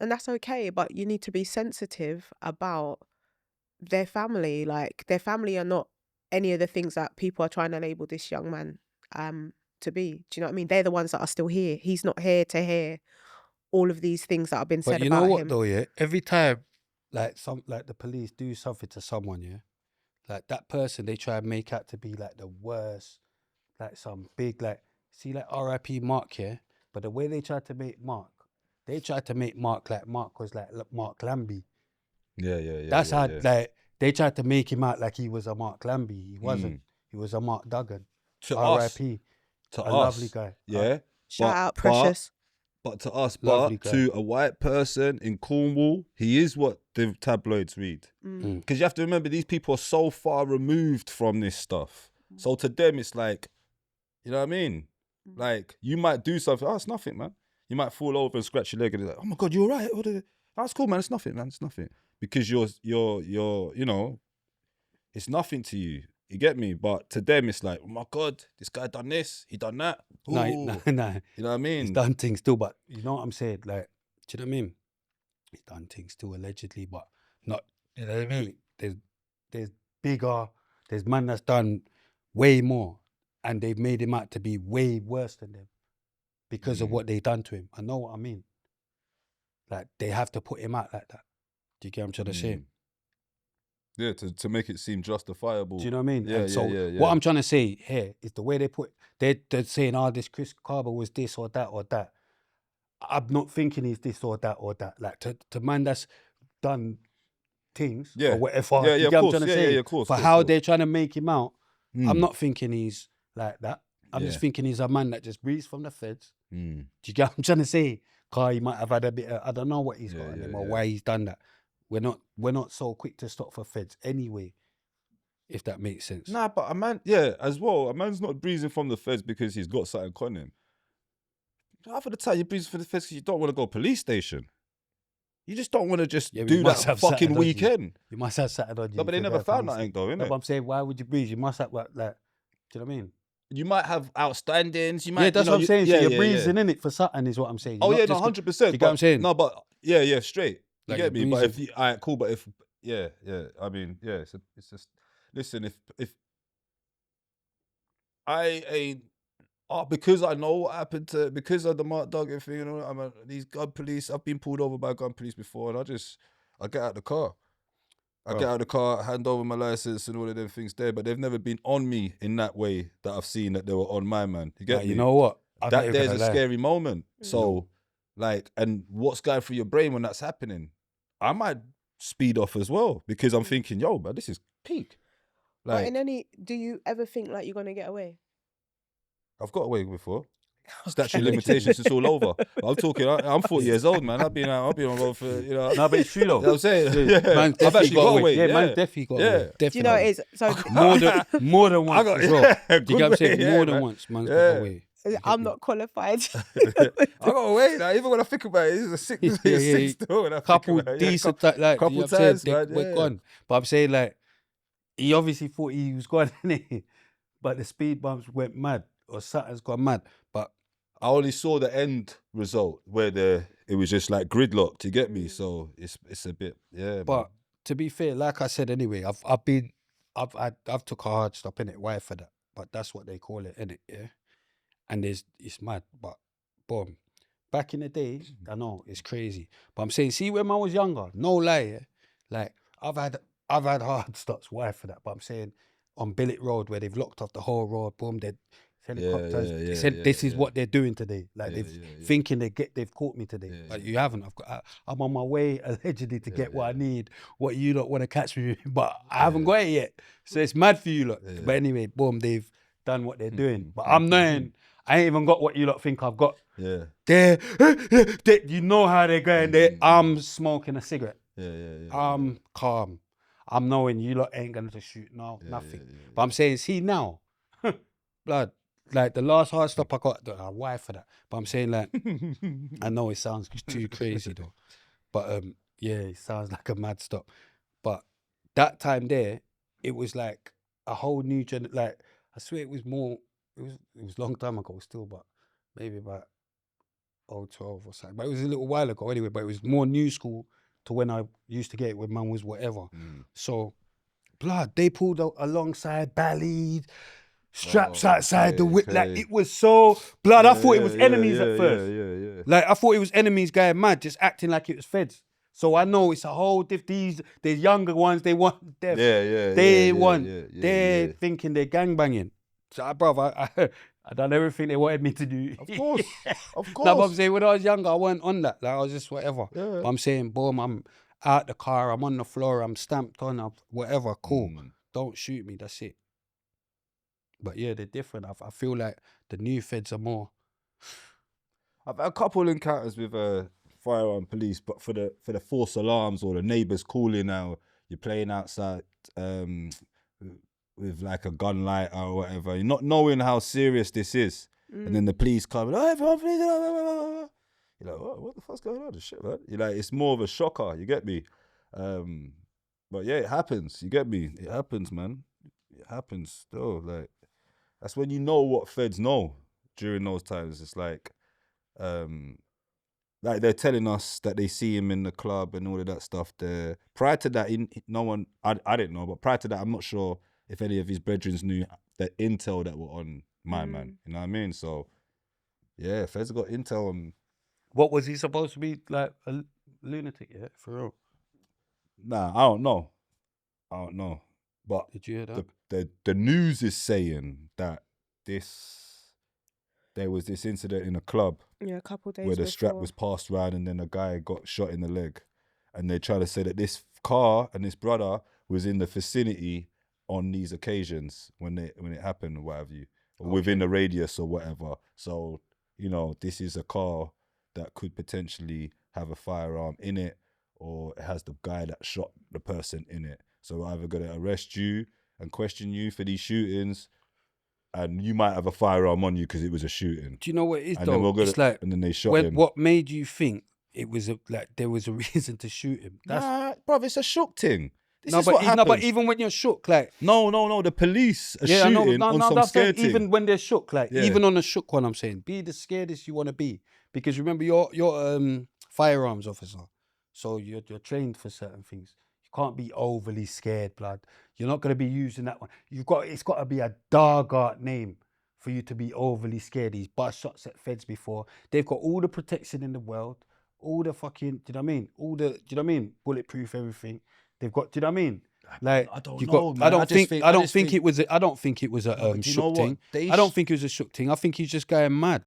And that's okay, but you need to be sensitive about their family. Like, their family are not any of the things that people are trying to label this young man to be. Do you know what I mean? They're the ones that are still here. He's not here to hear all of these things that have been But said you know about what him. though, yeah? Every time like the police do something to someone, yeah, like that person they try and make out to be like the worst, like some big like see like R.I.P. Mark, yeah. But the way they tried to make Mark, they tried to make Mark like Mark was like Mark Lambie. Yeah, yeah, yeah, That's yeah, how yeah. like they tried to make him out like he was a Mark Lambie. He wasn't. Mm. He was a Mark Duggan. To us, R.I.P. to A lovely us, guy. yeah. Shout But out but Precious. but to us, Lovely but guy. to a white person in Cornwall, he is what the tabloids read. Mm. Because you have to remember, these people are so far removed from this stuff. So to them, it's like, you know what I mean? Like, you might do something. Oh, it's nothing, man. You might fall over and scratch your leg and it's like, oh my God, you're right. That's cool, man. It's nothing, man. It's nothing. Because you're, you know, it's nothing to you. You get me? But to them, it's like, oh my God, this guy done this. He done that. No, Ooh. no. You know what I mean? He's done things too, but you know what I'm saying? Like, do you know what I mean? He's done things too, allegedly, but not, you know what I mean? There's bigger, there's man that's done way more, and they've made him out to be way worse than them because of what they done to him. I know what I mean. Like, they have to put him out like that. Do you get what I'm trying to say? Yeah, to make it seem justifiable. Do you know what I mean? Yeah, And so yeah. what I'm trying to say here is the way they put, they're saying, oh, this Chris Kaba was this or that or that. I'm not thinking he's this or that or that. Like to man that's done things Yeah. or whatever. Yeah, Do yeah, you of get what I'm course. trying to Yeah, say? yeah, of course. For course, how course. they're trying to make him out, I'm Mm. not thinking he's like that. I'm just Yeah. thinking he's a man that just breathes from the feds. Mm. Do you get what I'm trying to say? Cause he might have had a bit of, I don't know what he's got on Yeah, him or yeah. why he's done that. We're not so quick to stop for feds anyway, if that makes sense. Nah, but a man, yeah, as well, a man's not breathing from the feds because he's got something on him. Half of the time, you're breathing from the feds because you don't want to go police station. You just don't want to just Yeah, but do you that must have something fucking on you. weekend. You must have something on you. No, but they if you're never going found police nothing station. though, No, innit? but I'm saying, why would you breathe? You must have like, do you know what I mean? You might have outstandings. You might, Yeah, that's you know, what I'm saying. So yeah, you're yeah, breathing yeah. in it for something, is what I'm saying. Oh You're yeah, not no, just 100%. Do you get what I'm saying? No, but yeah, straight. You Like, get you're me? But if breathing. you, all right, cool. But if, yeah. I mean, yeah, it's just. Listen, if I ain't, because I know what happened to, because of the Mark Duggan thing, you know, these gun police. I've been pulled over by gun police before, and I get out the car. I Bro. get out of the car, hand over my license and all of them things there, but they've never been on me in that way that I've seen that they were on my man. You get Like, me? you know what? I'm not That even there's gonna a lie. scary moment. So, No. like, and what's going through your brain when that's happening? I might speed off as well because I'm thinking, yo, man, this is peak. But Like, do you ever think like you're gonna get away? I've got away before. Statute of limitations, it's all over. But I'm talking, I'm 40 years old, man. I've been on road for, you know. No, but it's true You know though. what I'm saying? Yeah, Yeah. man's I've definitely actually got away. Yeah, Yeah. man's definitely got away. Yeah. Do you know what Definitely. it is? So More than once as well. yeah, Do you get what I'm saying? yeah, More than man. once, man's got Yeah. away. I'm not qualified. I got away now. Even when I think about it, it's a sick, Yeah, it's yeah. sick still. When I Couple think about it. decent, Yeah, like, you know couple what I'm saying? times, man. We're Yeah. gone. But I'm saying, like, he obviously thought he was gone, innit? But the speed bumps went mad, or something's gone mad. But I only saw the end result where it was just like gridlocked. You get me? So it's a bit, yeah. But Man. to be fair, like I said anyway, I've took a hard stop in it. Why for that? But that's what they call it, innit? Yeah. And it's mad. But boom. Back in the day, I know it's crazy. But I'm saying, see, when I was younger, no lie, yeah, like I've had hard stops. Why for that? But I'm saying on Billet Road where they've locked off the whole road, boom, they helicopters. Yeah, They said this is what they're doing today. Like Yeah, thinking they've caught me today. Yeah, But you haven't. I'm on my way allegedly to get what I need, what you don't want to catch me, but I haven't got it yet. So it's mad for you lot. But anyway, boom, they've done what they're doing. But I'm knowing I ain't even got what you lot think I've got. Yeah. You know how they're going there. I'm smoking a cigarette. Yeah. I'm calm. I'm knowing you lot ain't gonna just shoot nothing. But I'm saying, see now, blood. Like the last hard stop I got, why for that? But I'm saying, like, I know it sounds too crazy though. But yeah, it sounds like a mad stop. But that time there, it was like a whole new like I swear it was more. It was a long time ago still, but maybe about 012 or something. But it was a little while ago anyway. But it was more new school to when I used to get it when man was whatever. So, blood, they pulled out alongside Ballid, straps outside the whip. Like, it was so, blood, I thought it was enemies at first. Yeah. Like, I thought it was enemies going mad, just acting like it was feds. So I know it's a whole the younger ones, they want death. They're thinking they're gangbanging. So, brother, I done everything they wanted me to do. Of course. No, but I'm saying when I was younger, I weren't on that. Like, I was just whatever. Yeah. But I'm saying, boom, I'm out the car, I'm on the floor, I'm stamped on, whatever, cool. Don't shoot me, that's it. But yeah, they're different. I feel like the new feds are more. I've had a couple encounters with firearm police, but for the false alarms or the neighbours calling out, you're playing outside with like a gun light or whatever, you're not knowing how serious this is, and then the police come, oh, everyone, please, you're like, what the fuck's going on? This shit, man. You're like, it's more of a shocker. You get me? But yeah, it happens. You get me? It happens, man. It happens still. Like, that's when you know what feds know during those times. It's like they're telling us that they see him in the club and all of that stuff there. Prior to that, no one, I didn't know, but prior to that, I'm not sure if any of his brethren knew the intel that were on my man. You know what I mean? So, yeah, feds got intel on. What was he supposed to be, like a lunatic? Yeah, for real. Nah, I don't know. But did you hear that? The news is saying that there was this incident in a club. Yeah, a couple days where the before. strap was passed around and then a guy got shot in the leg, and they try to say that this car and this brother was in the vicinity on these occasions when it happened or what have you, or within the radius or whatever. So, you know, this is a car that could potentially have a firearm in it, or it has the guy that shot the person in it. So we're either going to arrest you and question you for these shootings, and you might have a firearm on you because it was a shooting. Do you know what it is, and though? It's like, and then they shot him. What made you think it was there was a reason to shoot him? Nah, bruv, it's a shook thing. This is but what happens. But even when you're shook, like... No, the police are shooting on some scared thing. Even when they're shook, like, even on a shook one, I'm saying, be the scaredest you want to be. Because remember, you're firearms officer, so you're trained for certain things. You can't be overly scared, blood. You're not going to be using that one. It's got to be a Dargart name for you to be overly scared. He's bust shots at feds before. They've got all the protection in the world, all the fucking, do you know what I mean? Do you know what I mean? Bulletproof everything. They've got, do you know what I mean? Like, I don't know, man. I don't think it was a shook thing. I don't think it was a shook thing. I think he was just going mad.